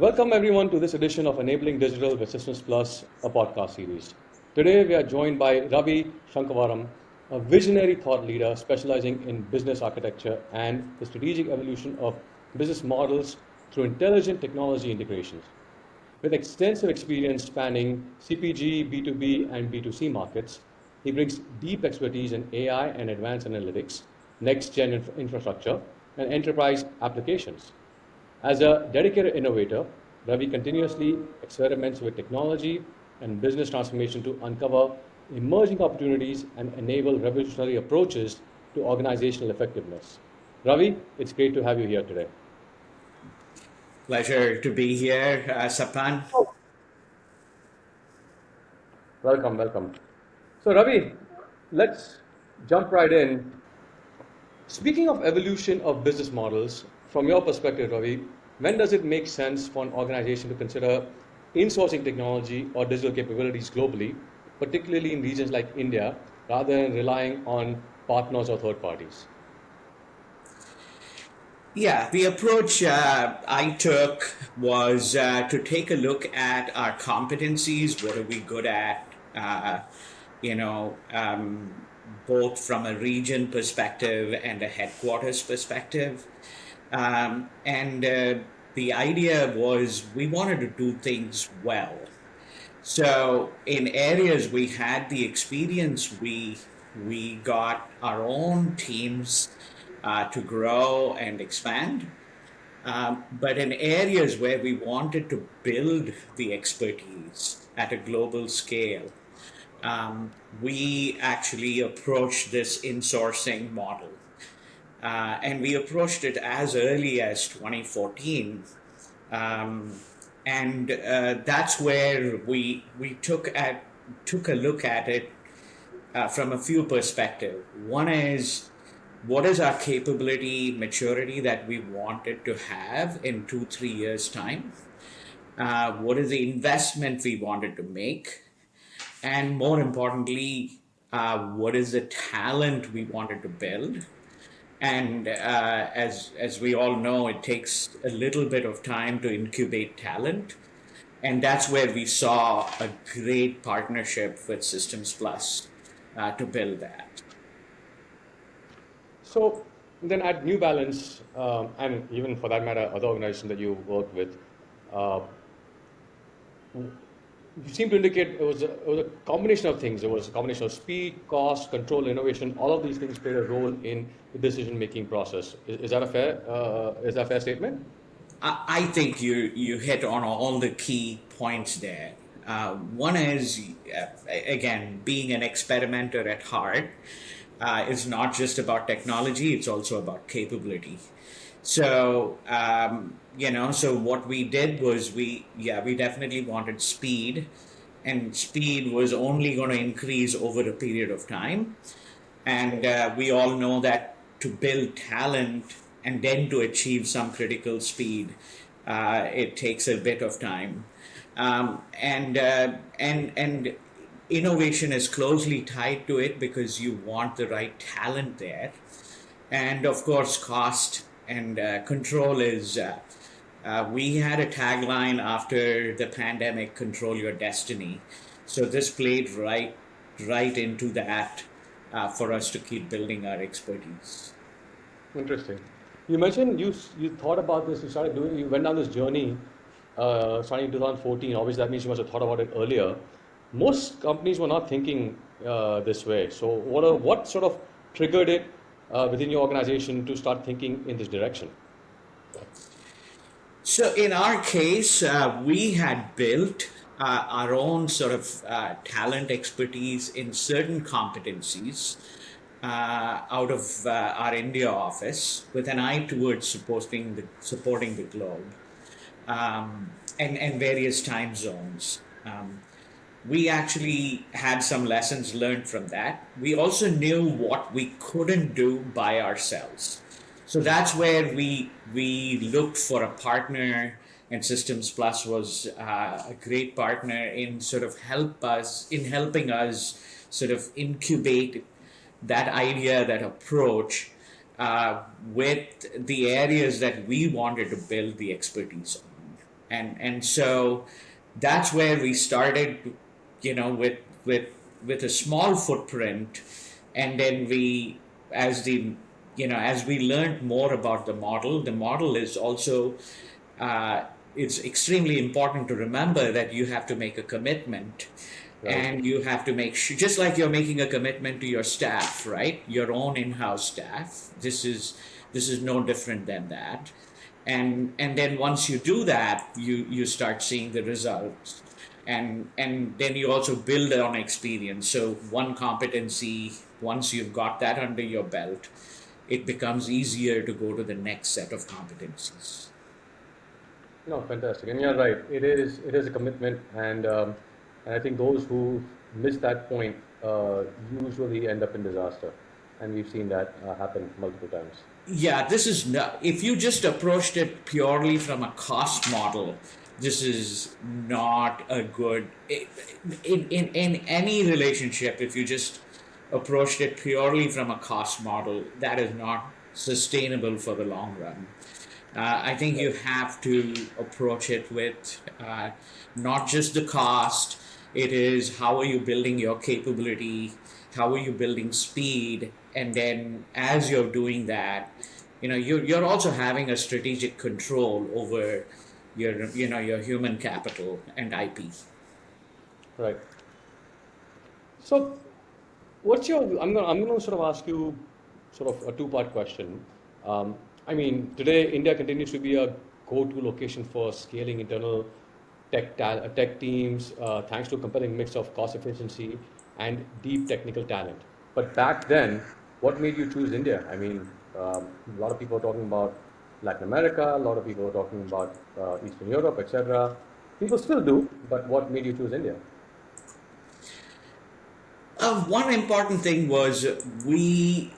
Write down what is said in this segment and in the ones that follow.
Welcome everyone to this edition of Enabling Digital with Systems Plus, a podcast series. Today we are joined by Ravi Shankavaram, a visionary thought leader specializing in business architecture and the strategic evolution of business models through intelligent technology integrations. With extensive experience spanning CPG, B2B, and B2C markets, he brings deep expertise in AI and advanced analytics, next-gen infrastructure, and enterprise applications. As a dedicated innovator, Ravi continuously experiments with technology and business transformation to uncover emerging opportunities and enable revolutionary approaches to organizational effectiveness. Ravi, it's great to have you here today. Pleasure to be here, Sapan. Welcome, welcome. So, Ravi, let's jump right in. Speaking of evolution of business models, from your perspective, Ravi, when does it make sense for an organization to consider insourcing technology or digital capabilities globally, particularly in regions like India, rather than relying on partners or third parties? Yeah, the approach I took was to take a look at our competencies. What are we good at? You know, both from a region perspective and a headquarters perspective. And the idea was we wanted to do things well. So in areas we had the experience, we got our own teams to grow and expand. But in areas where we wanted to build the expertise at a global scale, we actually approached this insourcing model. And we approached it as early as 2014. Um, and that's where we took a look at it from a few perspectives. One is what is our capability maturity that we wanted to have in 2 3 years time. What is the investment we wanted to make, and more importantly, what is the talent we wanted to build. And as we all know, it takes a little bit of time to incubate talent. And that's where we saw a great partnership with Systems Plus to build that. So then at New Balance, and even for that matter, other organizations that you work with, uh, you seem to indicate it was a combination of things. It was a combination of speed, cost, control, innovation. All of these things played a role in the decision-making process. Is that a fair statement? I think you hit on all the key points there. One is, again, being an experimenter at heart is not just about technology, it's also about capability. So what we did was we definitely wanted speed, and speed was only going to increase over a period of time. And we all know that to build talent and then to achieve some critical speed, it takes a bit of time. And innovation is closely tied to it because you want the right talent there. And of course, cost and control is. We had a tagline after the pandemic: "Control your destiny." So this played right into that for us to keep building our expertise. Interesting. You mentioned you thought about this. You went down this journey starting in 2014. Obviously, that means you must have thought about it earlier. Most companies were not thinking this way. So, what sort of triggered it within your organization to start thinking in this direction? So in our case, we had built our own sort of talent expertise in certain competencies out of our India office with an eye towards supporting the globe, and various time zones. We actually had some lessons learned from that. We also knew what we couldn't do by ourselves. So that's where we looked for a partner, and Systems Plus was a great partner in helping us sort of incubate that idea, that approach, with the areas that we wanted to build the expertise on. And so that's where we started, with with with a small footprint, and then as the as we learned more about the model is also, uh, it's extremely important to remember that you have to make a commitment, Right. and you have to make sure, just like you're making a commitment to your staff, right? Your own in-house staff. This is no different than that. And then once you do that, you start seeing the results, and then you also build on experience. So one competency, once you've got that under your belt, it becomes easier to go to the next set of competencies. No, fantastic. And you're right. It is a commitment, and I think those who miss that point usually end up in disaster, and we've seen that happen multiple times. Yeah, this is not, if you just approached it purely from a cost model, this is not a good, in any relationship. If you just approached it purely from a cost model, that is not sustainable for the long run. I think Right. you have to approach it with, not just the cost. It is, how are you building your capability? How are you building speed? And then as you're doing that, you're also having a strategic control over your human capital and IP. Right. So, what's your? I'm gonna sort of ask you sort of a two-part question. I mean, today India continues to be a go-to location for scaling internal tech teams, thanks to a compelling mix of cost efficiency and deep technical talent. But back then, what made you choose India? I mean, a lot of people are talking about Latin America, a lot of people are talking about Eastern Europe, etc. People still do, but what made you choose India? One important thing was, we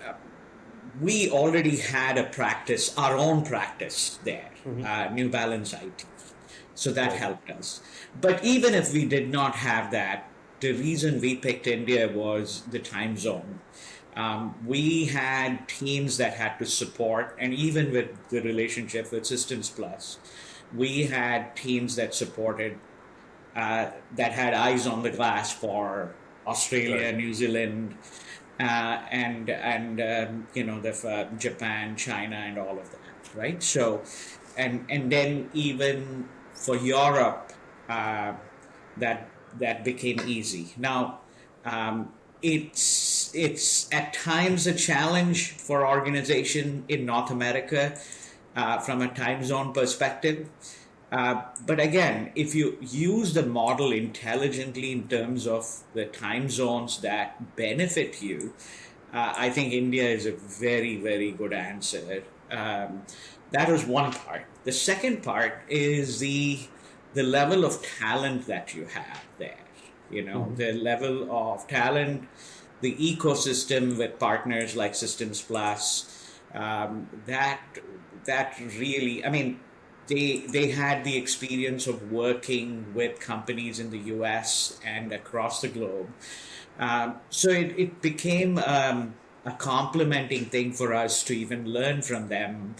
already had a practice, our own practice there, Hmm. New Balance IT. So that Right. helped us. But even if we did not have that, the reason we picked India was the time zone. We had teams that had to support, and even with the relationship with Systems Plus, we had teams that supported, that had eyes on the glass for Right. Australia, New Zealand, and the Japan, China, and all of that, right? So, and then even for Europe, uh, that became easy. Now, it's at times a challenge for organization in North America, from a time zone perspective. But again, if you use the model intelligently in terms of the time zones that benefit you, I think India is a very, very good answer. That was one part. The second part is the level of talent that you have there. Hmm. The level of talent, the ecosystem with partners like Systems Plus, that really, I mean, they had the experience of working with companies in the US and across the globe. So it became, a complementing thing for us to even learn from them,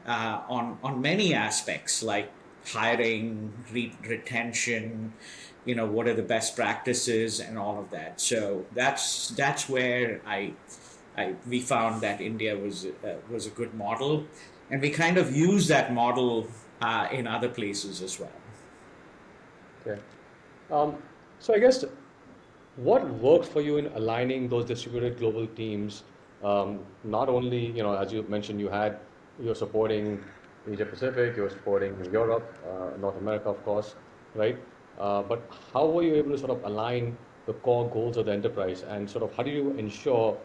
on many aspects, like hiring, retention, what are the best practices and all of that. So that's where we found that India was a good model, and we kind of use that model, in other places as well. Okay. Um, so I guess what worked for you in aligning those distributed global teams? Not only, as you mentioned, you're supporting Asia Pacific, you're supporting Europe, North America, of course, right? But how were you able to sort of align the core goals of the enterprise, and sort of how do you ensure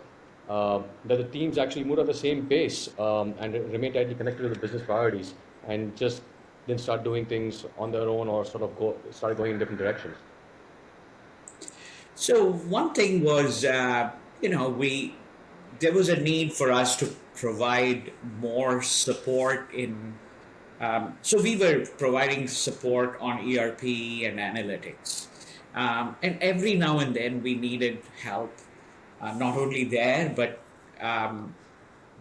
that the teams actually move at the same pace, and remain tightly connected to the business priorities, and just then start doing things on their own, or sort of start going in different directions? So one thing was, we there was a need for us to provide more support in. So we were providing support on ERP and analytics, and every now and then we needed help, not only there, but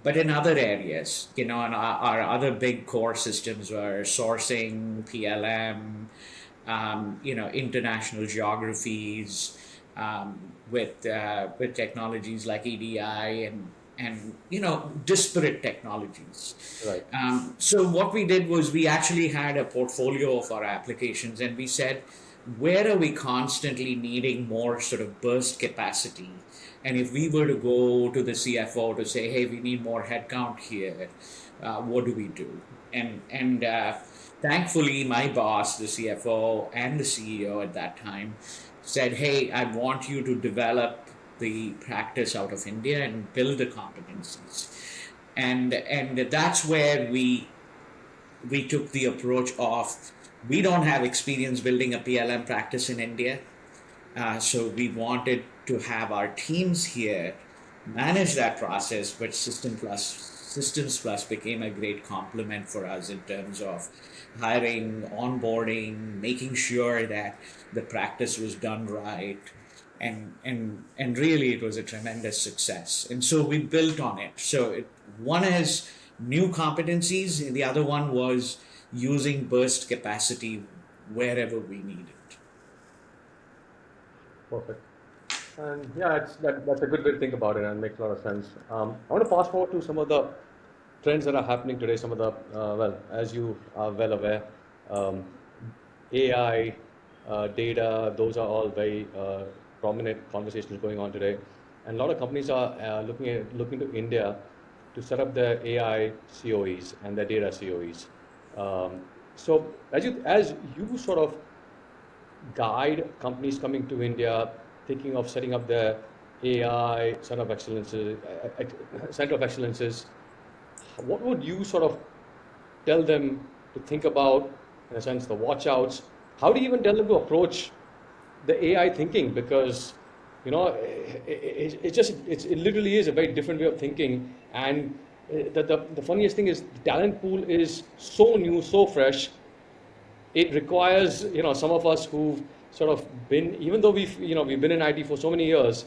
But in other areas, and our other big core systems were sourcing, PLM, international geographies, with technologies like EDI and disparate technologies. Right. So what we did was we actually had a portfolio of our applications, and we said, where are we constantly needing more sort of burst capacity? And if we were to go to the CFO to say, hey, we need more headcount here, what do we do? And thankfully, my boss, the CFO and the CEO at that time, said, hey, I want you to develop the practice out of India and build the competencies. And that's where we took the approach of, we don't have experience building a PLM practice in India. So we wanted to have our teams here manage that process, but Systems Plus became a great complement for us in terms of hiring, onboarding, making sure that the practice was done right. And really it was a tremendous success. And so we built on it. So one is new competencies, and the other one was using burst capacity wherever we need it. Perfect. And yeah, that's a good way to think about it and makes a lot of sense. I want to fast forward to some of the trends that are happening today. Some of the, as you are well aware, AI, data, those are all very prominent conversations going on today. And a lot of companies are looking to India to set up their AI COEs and their data COEs. So as you sort of guide companies coming to India, thinking of setting up their AI center of excellences, what would you sort of tell them to think about, in a sense, the watch outs? How do you even tell them to approach the AI thinking? Because it literally is a very different way of thinking. And the funniest thing is the talent pool is so new, so fresh. It requires some of us who've sort of been, even though we've been in IT for so many years,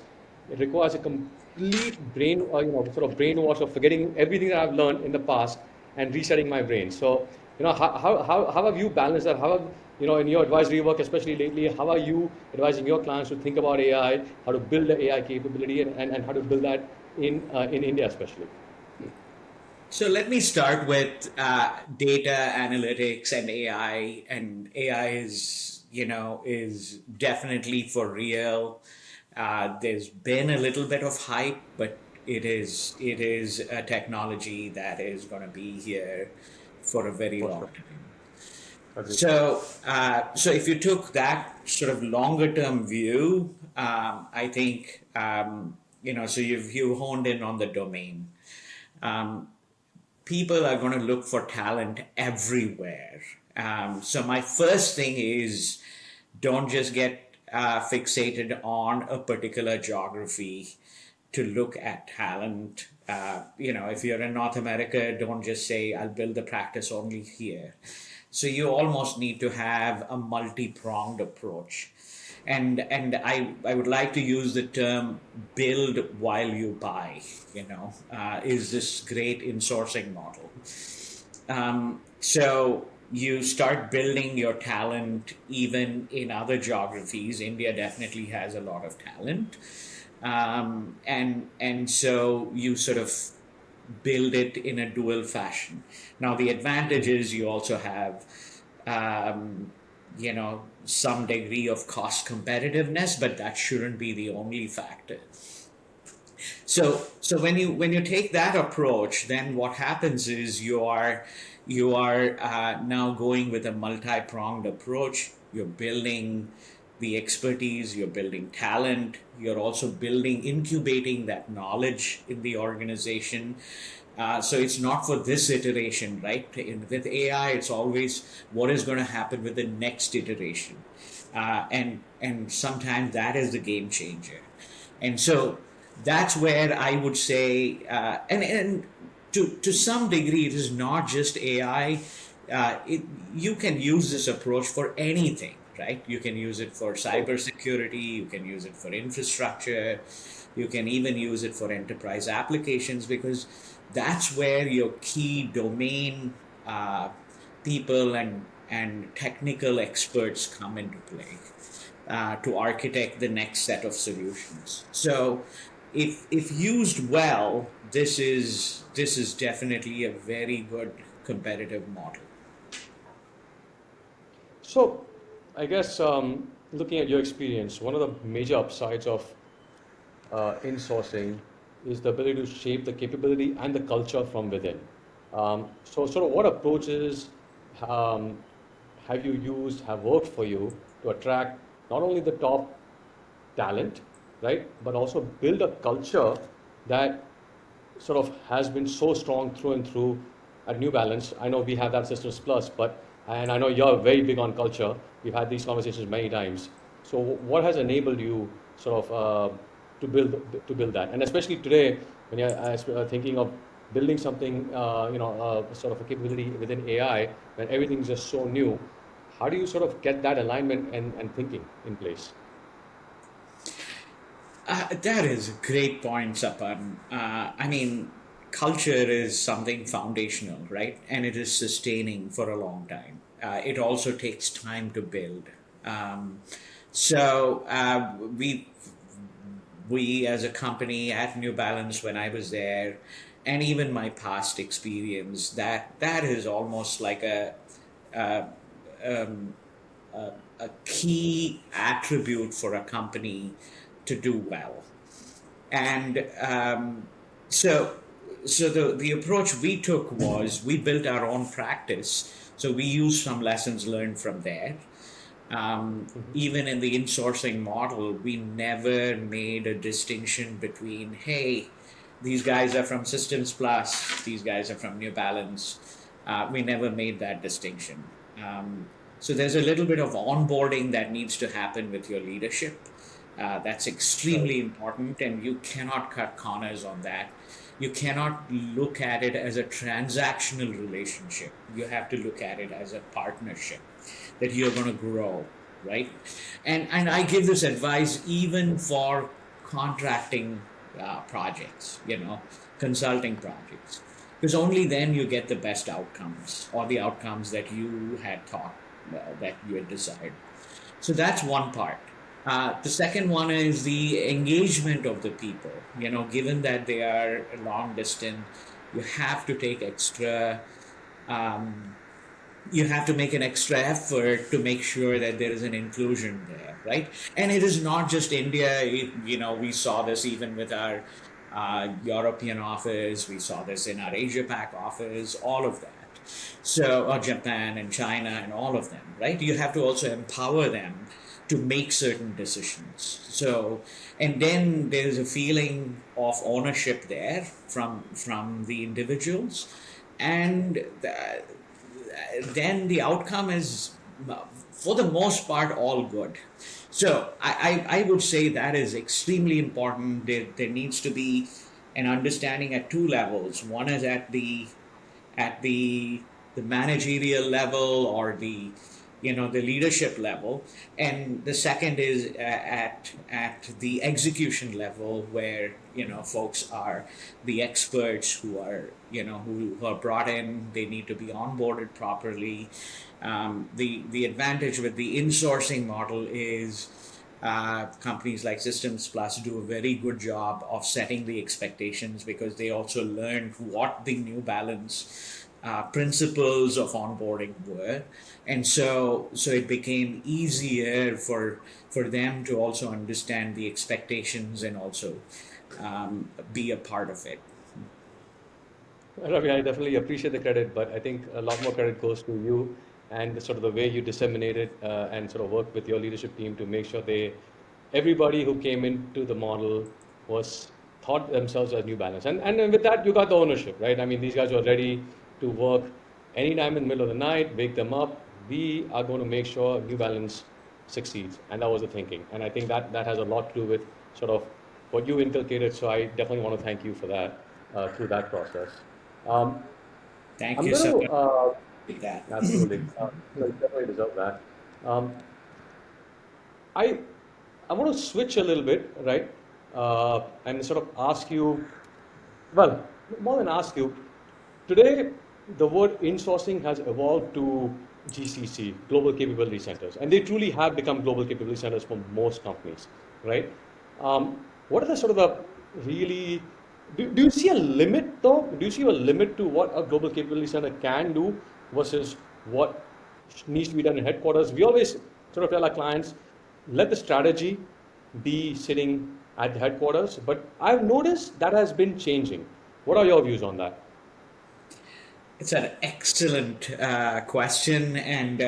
it requires a complete sort of brainwash of forgetting everything that I've learned in the past and resetting my brain. So how have you balanced that? How have, in your advisory work, especially lately, how are you advising your clients to think about AI, how to build the AI capability, and how to build that in India especially? So let me start with data analytics and AI. And AI is definitely for real. There's been a little bit of hype, but it is a technology that is going to be here for a very For long sure. time. Agreed. So if you took that sort of longer term view, I think so you've honed in on the domain. Um, People are going to look for talent everywhere. So my first thing is, don't just get fixated on a particular geography to look at talent. If you're in North America, don't just say, I'll build the practice only here. So you almost need to have a multi-pronged approach. And I would like to use the term build while you buy, is this great insourcing model. So you start building your talent even in other geographies. India definitely has a lot of talent. And so you sort of build it in a dual fashion. Now the advantage is you also have some degree of cost competitiveness, but that shouldn't be the only factor. So when you take that approach, then what happens is you are now going with a multi-pronged approach. You're building the expertise, you're building talent, you're also incubating that knowledge in the organization. So it's not for this iteration, right? With AI, it's always what is going to happen with the next iteration, and sometimes that is the game changer. And so that's where I would say, and to some degree, it is not just AI. You can use this approach for anything, right? You can use it for cybersecurity, you can use it for infrastructure, you can even use it for enterprise applications, because that's where your key domain uh, people and technical experts come into play to architect the next set of solutions. So, if used well, this is definitely a very good competitive model. So, I guess looking at your experience, one of the major upsides of insourcing is the ability to shape the capability and the culture from within. So, sort of what approaches um, have you used, have worked for you to attract not only the top talent, right, but also build a culture that sort of has been so strong through and through at New Balance. I know we have that Systems Plus, but and I know you're very big on culture. We've had these conversations many times. So what has enabled you sort of to build that, and especially today when you're thinking of building something, sort of a capability within AI, when everything's just so new, how do you sort of get that alignment and thinking in place? That is a great point, Sapan. I mean, culture is something foundational, right? And it is sustaining for a long time. It also takes time to build. Um, so we as a company at New Balance, when I was there, and even my past experience, that is almost like a, um, a key attribute for a company to do well. And so, so the approach we took was we built our own practice. So we used some lessons learned from there. Even in the insourcing model, we never made a distinction between, hey, these guys are from Systems Plus, these guys are from New Balance. We never made that distinction. So there's a little bit of onboarding that needs to happen with your leadership. That's Right. extremely important, and you cannot cut corners on that. You cannot look at it as a transactional relationship. You have to look at it as a partnership that you're going to grow, right? And I give this advice even for contracting projects, consulting projects, because only then you get the best outcomes, or the outcomes that you had thought, that you had desired. So that's one part. The second one is the engagement of the people. Given that they are long distance, you have to take extra um, you have to make an extra effort to make sure that there is an inclusion there, right? And it is not just India. We saw this even with our European office. We saw this in our Asia Pac office. All of that. So, or Japan and China and all of them, right? You have to also empower them to make certain decisions. So, and then there's a feeling of ownership there from the individuals, and then the outcome is, for the most part, all good. So I would say that is extremely important. There needs to be an understanding at two levels. One is at the managerial level, or the leadership level, and the second is at the execution level, where folks are the experts who are brought in. They need to be onboarded properly. The advantage with the insourcing model is companies like Systems Plus do a very good job of setting the expectations, because they also learned what the New Balance principles of onboarding were, and so it became easier for them to also understand the expectations, and also be a part of it. Ravi, I definitely appreciate the credit, but I think a lot more credit goes to you and the sort of the way you disseminate it and sort of work with your leadership team to make sure everybody who came into the model was thought themselves as New Balance. And with that, you got the ownership, right? I mean, these guys were ready to work anytime in the middle of the night, wake them up. We are going to make sure New Balance succeeds. And that was the thinking. And I think that has a lot to do with sort of what you inculcated. So I definitely want to thank you for that through that process. Um, Thank I'm you going so to much for that. absolutely, you definitely deserve that. Um, I I want to switch a little bit, right? And sort of ask you, well, more than ask you, today the word insourcing has evolved to GCC, Global Capability Centers, and they truly have become global capability centers for most companies, right? What are the sort of the really do you see a limit though? Do you see a limit to what a global capability center can do versus what needs to be done in headquarters? We always sort of tell our clients, let the strategy be sitting at the headquarters, but I've noticed that has been changing. What are your views on that? It's an excellent question, and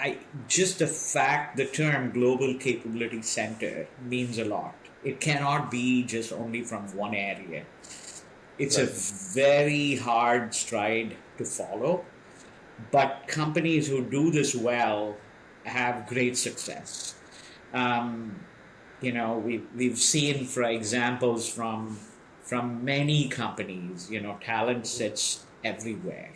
I just the fact the term global capability center means a lot. It cannot be just only from one area. It's a Right. very hard stride to follow, but companies who do this well have great success. Um, we've seen for examples from many companies. Talent sits everywhere,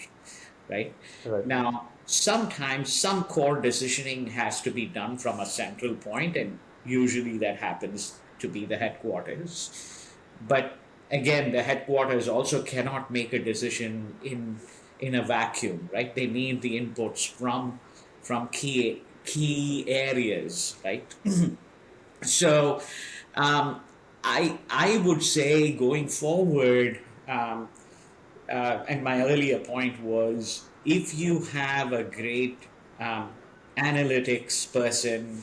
right? Right. Now sometimes some core decisioning has to be done from a central point, and usually that happens to be the headquarters. But again, the headquarters also cannot make a decision in a vacuum, right? They need the inputs from key areas, right? So, um, I would say going forward, um, and my earlier point was, if you have a great analytics person,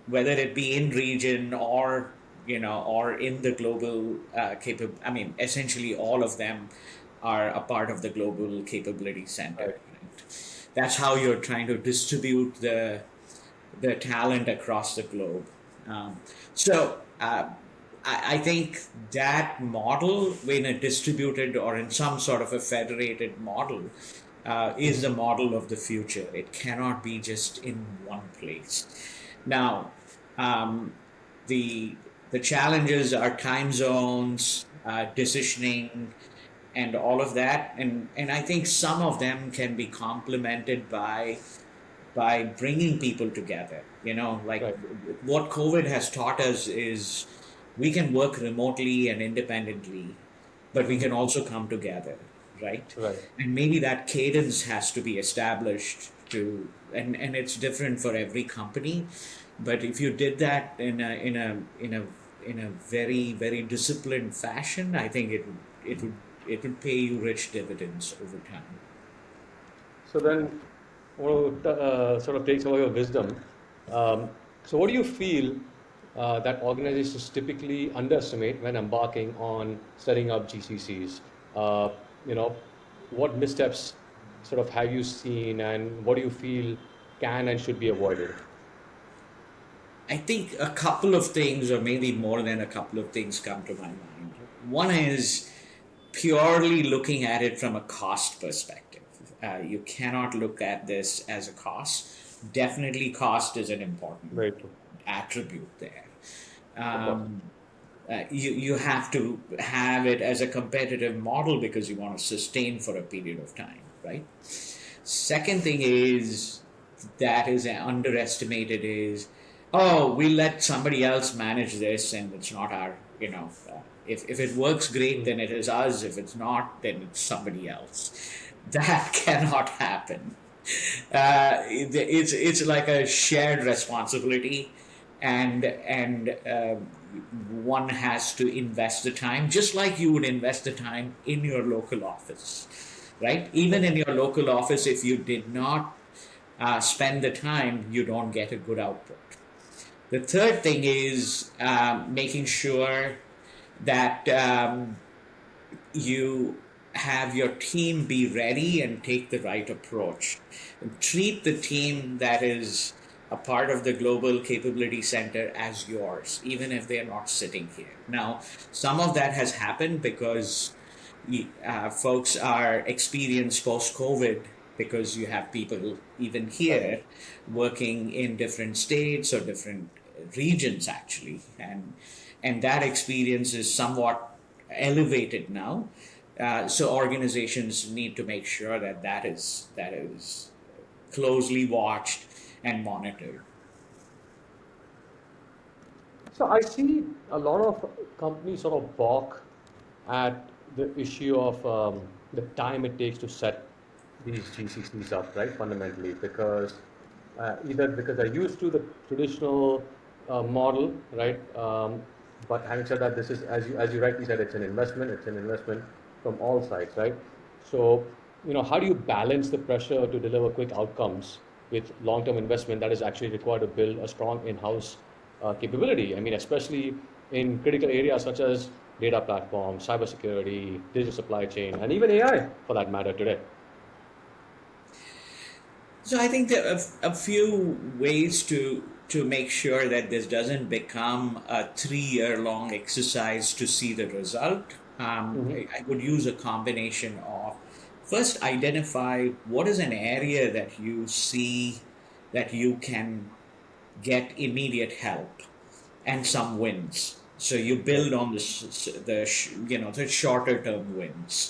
whether it be in region or in the global I mean, essentially all of them are a part of the global capability center. Right. Right? That's how you're trying to distribute the talent across the globe. Um, so I think that model, in a distributed or in some sort of a federated model, is the model of the future. It cannot be just in one place. Now, um, the the challenges are time zones, decisioning, and all of that, and I think some of them can be complemented by bringing people together. Like Right. what COVID has taught us is we can work remotely and independently, but we can also come together, right? Right. And maybe that cadence has to be established and it's different for every company. But if you did that in a very, very disciplined fashion, I think it would pay you rich dividends over time. So then, I want to sort of take some of your wisdom. So, what do you feel that organizations typically underestimate when embarking on setting up GCCs? Uh, you know, what missteps sort of have you seen, and what do you feel can and should be avoided? I think a couple of things, or maybe more than a couple of things, come to my mind. One is purely looking at it from a cost perspective. You cannot look at this as a cost. Definitely, cost is an important Very true. attribute there. Of course. You have to have it as a competitive model because you want to sustain for a period of time, right? Second thing is that is underestimated is, oh, we let somebody else manage this and it's not our, if it works great, then it is us. If it's not, then it's somebody else. That cannot happen. It's like a shared responsibility, and one has to invest the time, just like you would invest the time in your local office, right? Even in your local office, if you did not spend the time, you don't get a good output. The third thing is making sure that you have your team be ready and take the right approach. Treat the team that is a part of the Global Capability Center as yours, even if they are not sitting here. Now, some of that has happened because folks are experienced post COVID, because you have people even Right. here working in different states or different regions actually, and that experience is somewhat elevated now. So organizations need to make sure that that is closely watched, and monitored. So I see a lot of companies sort of balk at the issue of the time it takes to set these GCCs up, right? Fundamentally, because either because they're used to the traditional model, right? But having said that, this is as you rightly said, it's an investment. It's an investment from all sides, right? So how do you balance the pressure to deliver quick outcomes with long-term investment that is actually required to build a strong in-house capability? I mean, especially in critical areas such as data platforms, cybersecurity, digital supply chain, and even AI for that matter today. So I think there are a few ways to make sure that this doesn't become a 3 year long exercise to see the result. Hmm. I would use a combination of first identify what is an area that you see that you can get immediate help and some wins. So you Right. build on the shorter term wins.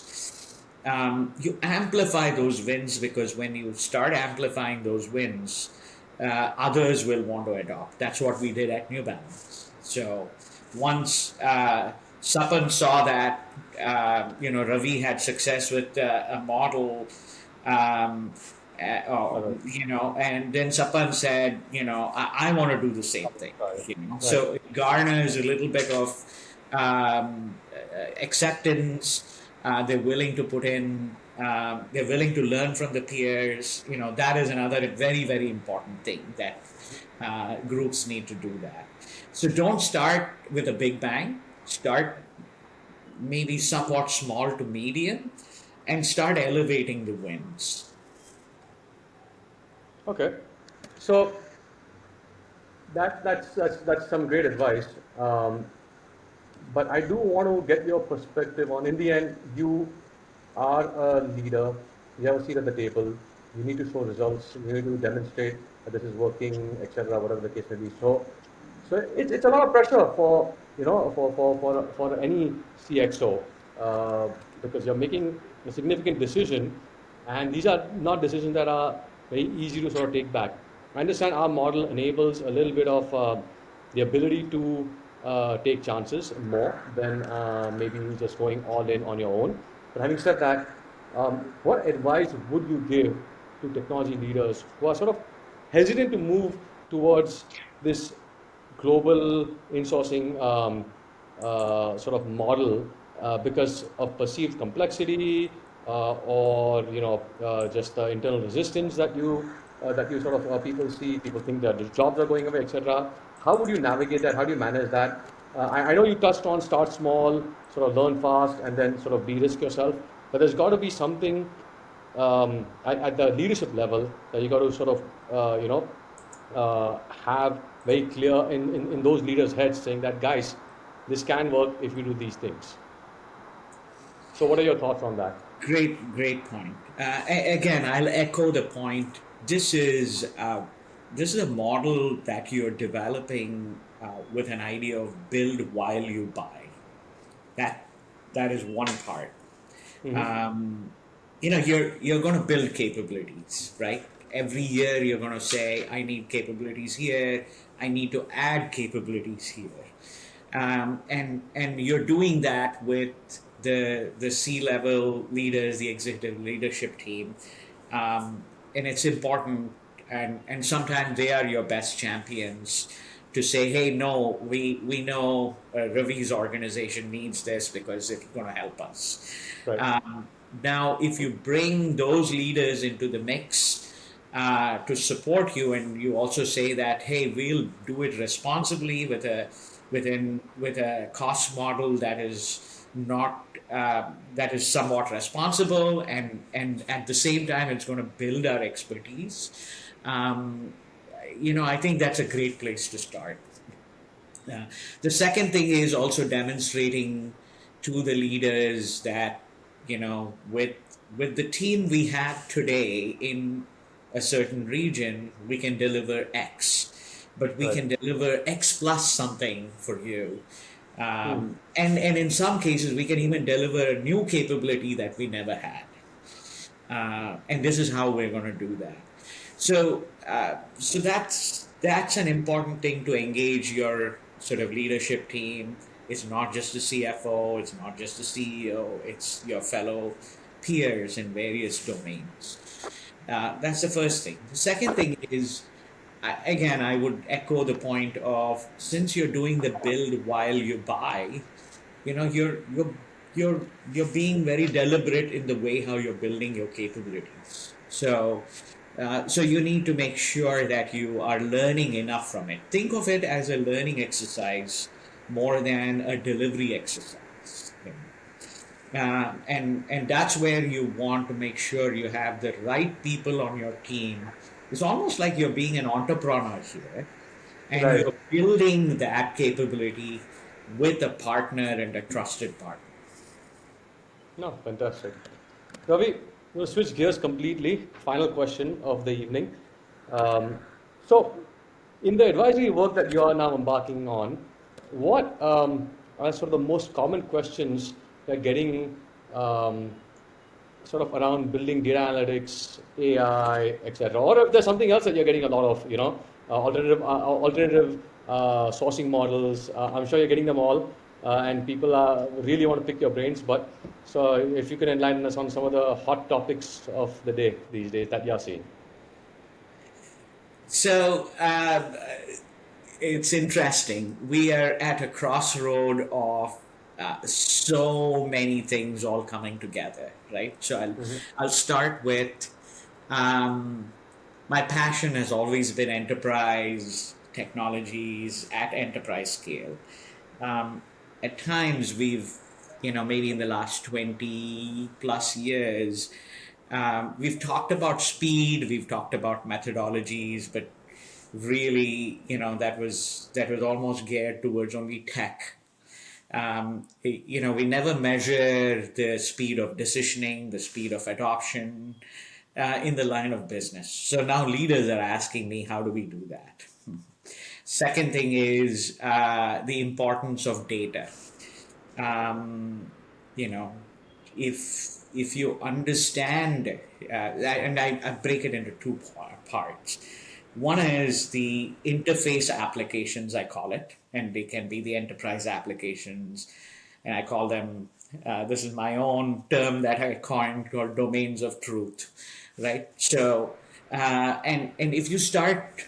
You amplify those wins because when you start amplifying those wins, others will want to adopt. That's what we did at New Balance. So once Sapan saw that Ravi had success with a model, um, All right. and then Sapan said, I want to do the same thing. Right. Right. So it garners a little bit of acceptance. They're willing to put in. They're willing to learn from the peers. That is another very very important thing that groups need to do that. So don't start with a big bang. Start maybe somewhat small to medium, and start elevating the wins. Okay. So that's some great advice. But I do want to get your perspective on. In the end, you are a leader. You have a seat at the table. You need to show results. You need to demonstrate that this is working, etc. Whatever the case may be. So it's a lot of pressure for for any CXO because you're making a significant decision, and these are not decisions that are very easy to sort of take back. I understand our model enables a little bit of the ability to take chances more than maybe just going all in on your own. But having said that, what advice would you give to technology leaders who are sort of hesitant to move towards this global insourcing sort of model because of perceived complexity or just the internal resistance that you sort of people see, people think that the jobs are going away, etc. How would you navigate that? How do you manage that? I know you touched on start small, sort of learn fast, and then sort of de-risk yourself, but there's got to be something at the leadership level that you got to sort of have very clear in those leaders' heads saying that, guys, this can work if you do these things. So, what are your thoughts on that? Great point. Again, I'll echo the point. This is a model that you're developing with an idea of build while you buy. That that is one part. Mm-hmm. You're going to build capabilities, right? Every year you're going to say, I need capabilities here. I need to add capabilities here. And you're doing that with the C-level leaders, the executive leadership team, and it's important. And sometimes they are your best champions to say, hey, no, we know Ravi's organization needs this because it's going to help us. Right. Um, Now, if you bring those leaders into the mix to support you, and you also say that, hey, we'll do it responsibly with a cost model that is not that is somewhat responsible, and at the same time it's going to build our expertise. Um, I think that's a great place to start. The second thing is also demonstrating to the leaders that with the team we have today in a certain region, we can deliver X, but we Right. can deliver X plus something for you. Hmm. And in some cases, we can even deliver a new capability that we never had. And this is how we're going to do that. So that's an important thing to engage your sort of leadership team. It's not just the CFO, it's not just the CEO, it's your fellow peers in various domains. That's the first thing. The second thing is, again, I would echo the point of, since you're doing the build while you buy, you're being very deliberate in the way how you're building your capabilities. So you need to make sure that you are learning enough from it. Think of it as a learning exercise more than a delivery exercise. And that's where you want to make sure you have the right people on your team. It's almost like you're being an entrepreneur here, and Right. you're building that capability with a partner and a trusted partner. No, fantastic. Ravi, we'll switch gears completely. Final question of the evening. Um, so, in the advisory work that you are now embarking on, what are sort of the most common questions you're getting um, sort of around building data analytics, AI, etc.? Or if there's something else that you're getting a lot of, alternative sourcing models. I'm sure you're getting them all, and people really want to pick your brains. But so if you can enlighten us on some of the hot topics of the day these days that you're seeing. So it's interesting. We are at a crossroad of so many things all coming together, right? So Hmm. I'll start with, um, my passion has always been enterprise technologies at enterprise scale. Um, at times maybe in the last 20 plus years, we've talked about speed, we've talked about methodologies, but really, that was almost geared towards only tech. We never measure the speed of decisioning, the speed of adoption in the line of business. So now leaders are asking me, how do we do that? Second thing is the importance of data. Um, you know, if you understand, and I break it into two parts. One is the interface applications, I call it, and they can be the enterprise applications, and I call them. This is my own term that I coined, called domains of truth, right? And if you start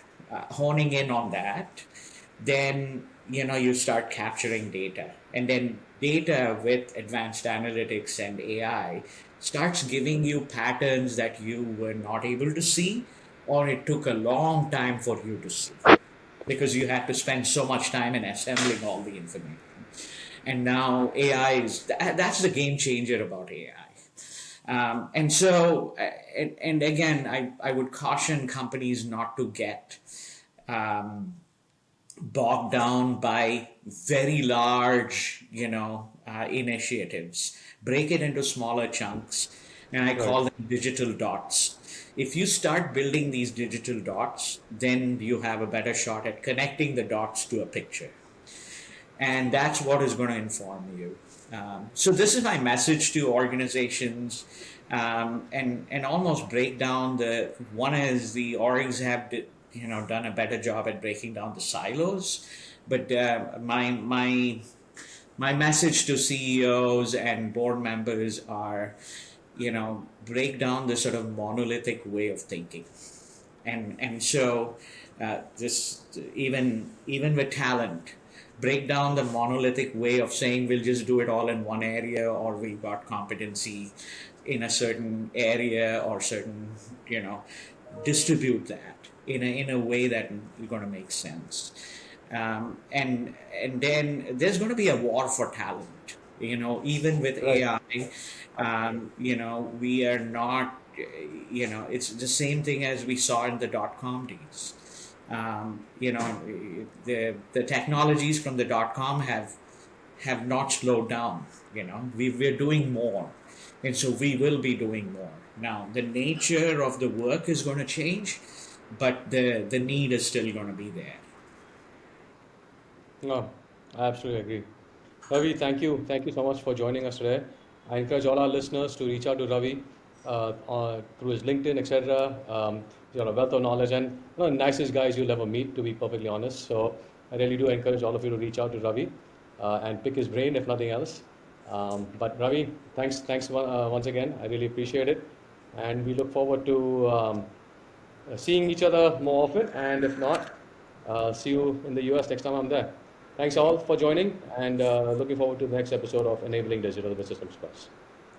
honing in on that, then you start capturing data, and then data with advanced analytics and AI starts giving you patterns that you were not able to see, or it took a long time for you to see, because you had to spend so much time in assembling all the information. And now AI that's the game changer about AI. And again, I would caution companies not to get um, bogged down by very large, initiatives. Break it into smaller chunks, and I Right. call them digital dots. If you start building these digital dots, then you have a better shot at connecting the dots to a picture, and that's what is going to inform you. So this is my message to organizations, and almost break down the one is the orgs have done a better job at breaking down the silos, but my message to CEOs and board members are, break down the sort of monolithic way of thinking. And this, even with talent, break down the monolithic way of saying we'll just do it all in one area, or we've got competency in a certain area, or certain, distribute that in a way that is going to make sense. And then there's going to be a war for talent. Even with Right. AI, we are not. It's the same thing as we saw in the dot-com days. The technologies from the dot-com have not slowed down. We're doing more, and so we will be doing more. Now the nature of the work is going to change, but the need is still going to be there. No, I absolutely agree. Ravi, thank you. Thank you so much for joining us today. I encourage all our listeners to reach out to Ravi through his LinkedIn, etc. He's got a wealth of knowledge and one of the nicest guys you'll ever meet, to be perfectly honest. So I really do encourage all of you to reach out to Ravi and pick his brain, if nothing else. But Ravi, thanks once again. I really appreciate it, and we look forward to seeing each other more often. And if not, see you in the US next time I'm there. Thanks all for joining, and looking forward to the next episode of Enabling Digital with Systems Plus.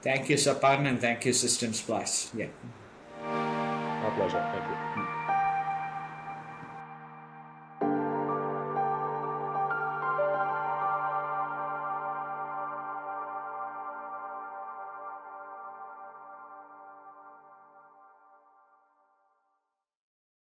Thank you, Sapan, and thank you, Systems Plus. Yeah. Our pleasure. Thank you.